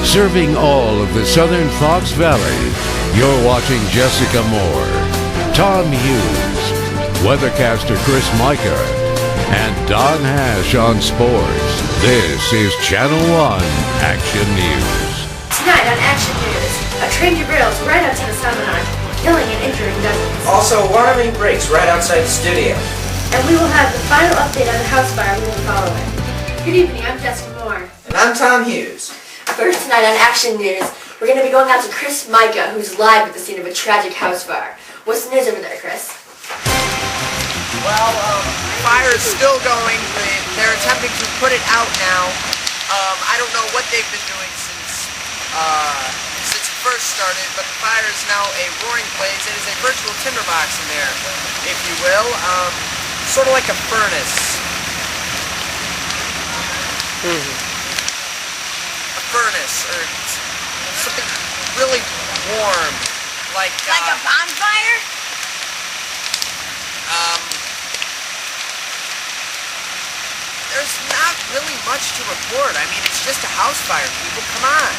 Serving all of the southern Fox Valley, you're watching Jessica Moore, Tom Hughes, weathercaster Chris Majka, and Don Hash on sports. This is Channel 1 Action News. Tonight on Action News, a train derails right outside of Salmonard, killing and injuring dozens. Also, water main breaks right outside the studio. And we will have the final update on the house fire we will follow it. Good evening, I'm Jessica Moore. And I'm Tom Hughes. First tonight on Action News, we're going to be going out to Chris Majka, who's live at the scene of a tragic house fire. What's the news over there, Chris? Well, fire is still going. They're attempting to put it out now. I don't know what they've been doing since it first started, but the fire is now a roaring blaze. It is a virtual tinderbox in there, if you will. Sort of like a furnace. A furnace, or something really warm. Like a bonfire? There's not really much to report. I mean, it's just a house fire, people. Come on.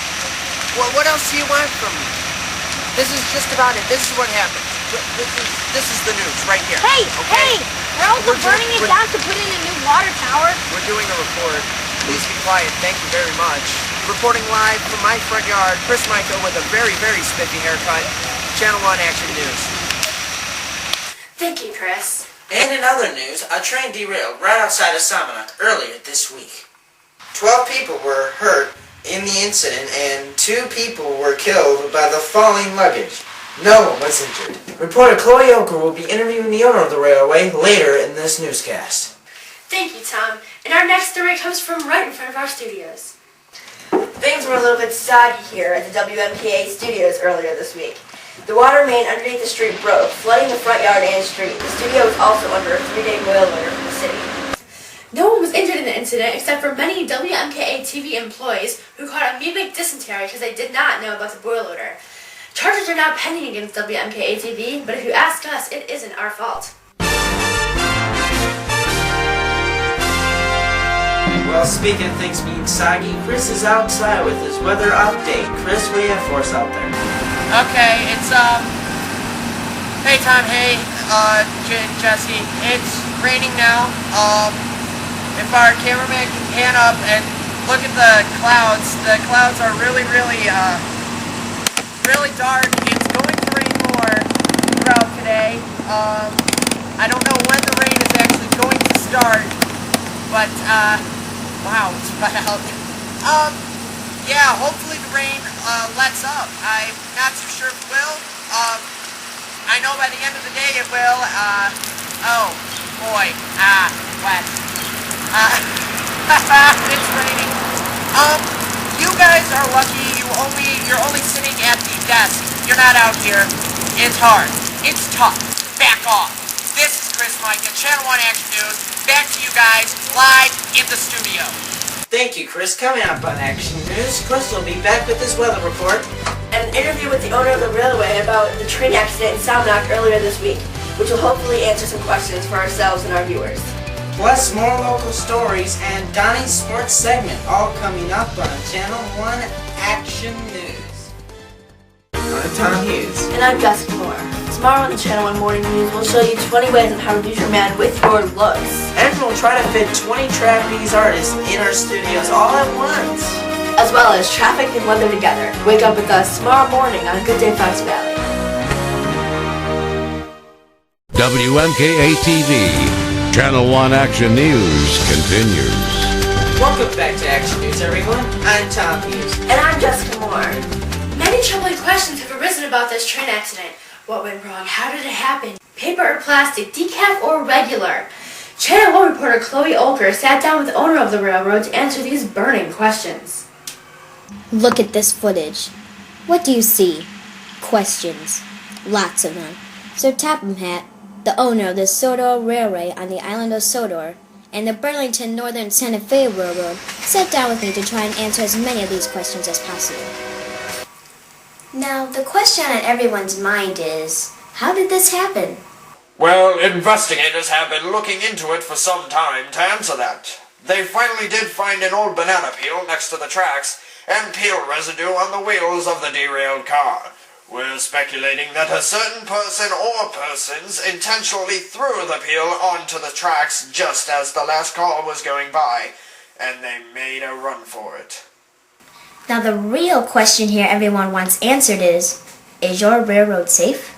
Well, what else do you want from me? This is just about it. This is what happened. This is the news right here. Hey, okay? hey! We're also burning it down to put in a new water tower. We're doing a report. Please be quiet. Thank you very much. Reporting live from my front yard, Chris Majka with a very, very spiffy haircut. Channel 1 Action News. Thank you, Chris. And in other news, a train derailed right outside of Salmonard earlier this week. 12 people were hurt in the incident and 2 people were killed by the falling luggage. No one was injured. Reporter Chloe Oker will be interviewing the owner of the railway later in this newscast. Thank you, Tom. And our next story comes from right in front of our studios. Things were a little bit soggy here at the WMKA studios earlier this week. The water main underneath the street broke, flooding the front yard and street. The studio was also under a 3-day boil order from the city. No one was injured in the incident except for many WMKA TV employees who caught amoebic dysentery because they did not know about the boil order. Charges are now pending against WMKA TV, but if you ask us, it isn't our fault. Well, speaking of things being soggy, Chris is outside with his weather update. Chris, what do you have for us out there? Okay, it's, hey Tom, hey, Jesse, it's raining now. If our cameraman can pan up and look at the clouds are really, really dark. It's going to rain more throughout today. I don't know when the rain is actually going to start, but, wow, it's wild. Yeah, hopefully the rain lets up. I'm not too sure if it will. I know by the end of the day it will. Oh, boy. Wet. It's raining. You guys are lucky. You're only sitting at the desk. You're not out here. It's hard. It's tough. Back off. This is Chris Majka, Channel 1 Action News. Back to you guys, live in the studio. Thank you, Chris. Coming up on Action News, Chris will be back with his weather report. And an interview with the owner of the railway about the train accident in Salmonard earlier this week, which will hopefully answer some questions for ourselves and our viewers. Plus more local stories and Donnie's sports segment, all coming up on Channel 1 Action News. I'm Tom Hughes. And I'm Jessica Moore. Tomorrow on the Channel 1 Morning News, we'll show you 20 ways on how to lose your man with your looks. And we'll try to fit 20 trapeze artists in our studios all at once. As well as traffic and weather together. Wake up with us tomorrow morning on Good Day Fox Valley. WMKA TV, Channel 1 Action News continues. Welcome back to Action News, everyone. I'm Tom Hughes. And I'm Jessica Moore. Many troubling questions have arisen about this train accident. What went wrong? How did it happen? Paper or plastic? Decaf or regular? Channel 1 reporter Chloe Oker sat down with the owner of the railroad to answer these burning questions. Look at this footage. What do you see? Questions. Lots of them. So Topham Hatt, the owner of the Sodor Railway on the island of Sodor, and the Burlington Northern Santa Fe Railroad, sat down with me to try and answer as many of these questions as possible. Now, the question on everyone's mind is, how did this happen? Well, investigators have been looking into it for some time to answer that. They finally did find an old banana peel next to the tracks and peel residue on the wheels of the derailed car. We're speculating that a certain person or persons intentionally threw the peel onto the tracks just as the last car was going by, and they made a run for it. Now the real question here everyone wants answered is your railroad safe?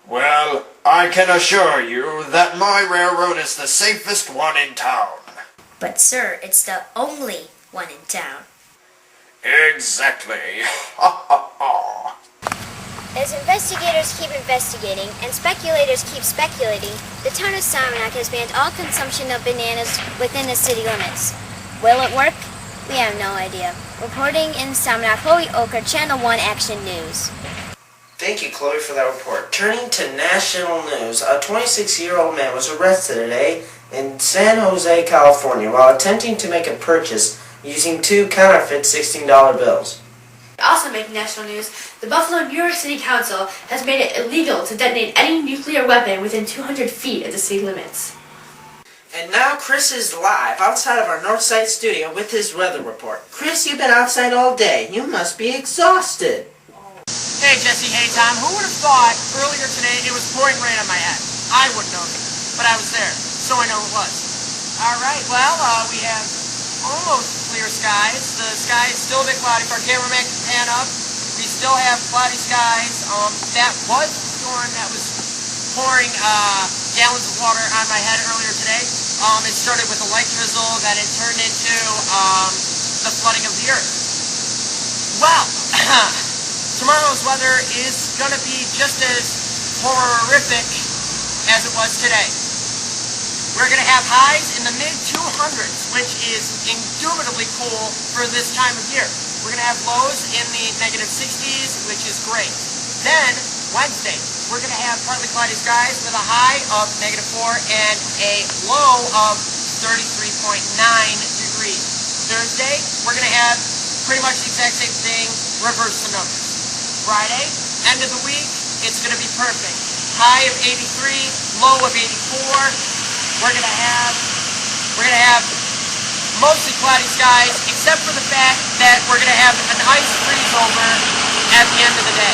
Well, I can assure you that my railroad is the safest one in town. But sir, it's the only one in town. Exactly. Ha ha ha. As investigators keep investigating and speculators keep speculating, the town of Salmonac has banned all consumption of bananas within the city limits. Will it work? We have no idea. Reporting in Salmonac, Chloe Oker, Channel 1 Action News. Thank you, Chloe, for that report. Turning to national news, a 26-year-old man was arrested today in San Jose, California, while attempting to make a purchase using 2 counterfeit $16 bills. Also making national news, the Buffalo New York City Council has made it illegal to detonate any nuclear weapon within 200 feet of the city limits. And now Chris is live outside of our Northside studio with his weather report. Chris, you've been outside all day. You must be exhausted. Hey Jesse, hey Tom, who would have thought earlier today it was pouring rain on my head? I wouldn't know, but I was there, so I know it was. Alright, well, we have almost clear skies. The sky is still a bit cloudy. If our cameraman can pan up, we still have cloudy skies. That was the storm that was pouring gallons of water on my head earlier today. It started with a light drizzle, then it turned into the flooding of the earth. Well, tomorrow's weather is going to be just as horrific as it was today. We're going to have highs in the mid-200s, which is indubitably cool for this time of year. We're going to have lows in the negative 60s, which is great. Then, Wednesday, we're going to have partly cloudy skies with a high of negative 4 and a low of 33.9 degrees. Thursday, we're going to have pretty much the exact same thing, reverse the numbers. Friday, end of the week, it's going to be perfect. High of 83, low of 84. We're gonna have mostly cloudy skies, except for the fact that we're gonna have an ice freeze over at the end of the day.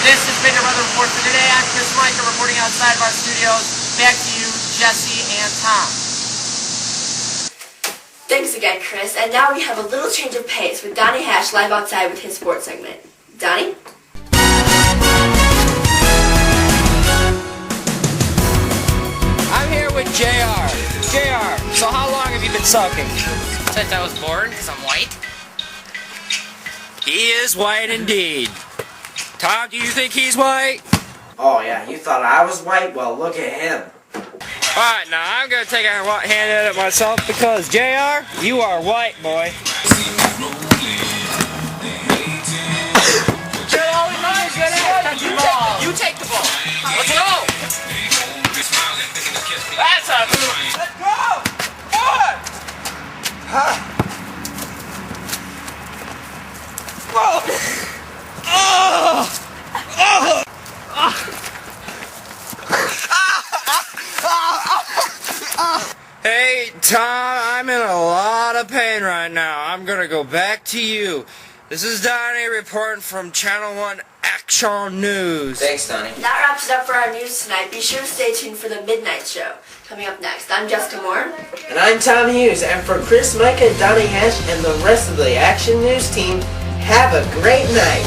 This has been your weather report for today. I'm Chris Majka reporting outside of our studios. Back to you, Jesse and Tom. Thanks again, Chris. And now we have a little change of pace with Donnie Hash live outside with his sports segment. Donnie? I'm here with JR. JR, so how long have you been sucking? Since I was born, because I'm white. He is white indeed. Tom, do you think he's white? Oh yeah, you thought I was white? Well, look at him. Alright, now I'm going to take a hand at it myself because, JR, you are white, boy. You take the ball. Let's go. That's a... Let's go! Forward! Hey, Tom, I'm in a lot of pain right now. I'm gonna go back to you. This is Donnie reporting from Channel 1 Action News. Thanks, Donnie. That wraps it up for our news tonight. Be sure to stay tuned for the Midnight Show. Coming up next, I'm Jessica Moore. And I'm Tom Hughes. And for Chris, Micah, Donnie Hash, and the rest of the Action News team, have a great night.